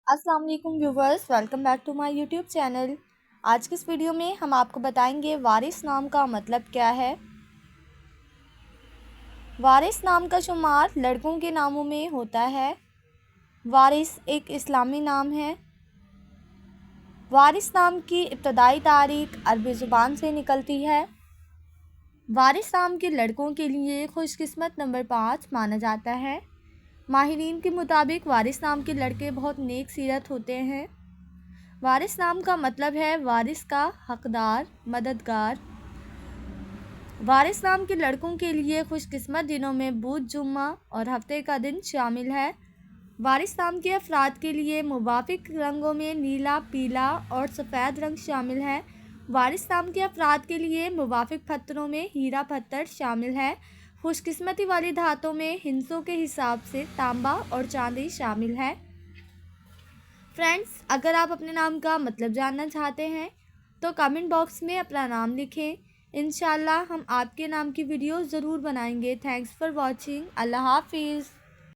अस्सलाम वालेकुम viewers, welcome back to my YouTube channel. आज की इस वीडियो में हम आपको बताएंगे वारिस नाम का मतलब क्या है। वारिस नाम का शुमार लड़कों के नामों में होता है। वारिस एक इस्लामी नाम है। वारिस नाम की इब्तदाई तारीख अरबी ज़ुबान से निकलती है। वारिस नाम के लड़कों के लिए खुशकिस्मत नंबर 5 माना जाता है। माहिरीन के मुताबिक वारिस नाम के लड़के बहुत नेक सीरत होते हैं। वारिस नाम का मतलब है वारिस का हकदार, मददगार। वारिस नाम के लड़कों के लिए खुशकिस्मत दिनों में बुध, जुम्मा और हफ्ते का दिन शामिल है। वारिस नाम के अफराद के लिए मुवाफिक रंगों में नीला, पीला और सफ़ेद रंग शामिल है। वारिस नाम के अफराद के लिए मुवाफिक पत्थरों में हीरा पत्थर शामिल है। खुशकिस्मती वाली धातों में हिंसों के हिसाब से तांबा और चांदी शामिल है। फ्रेंड्स, अगर आप अपने नाम का मतलब जानना चाहते हैं तो कमेंट बॉक्स में अपना नाम लिखें। इंशाल्लाह हम आपके नाम की वीडियो ज़रूर बनाएंगे। Thanks for watching. अल्लाह हाफिज़।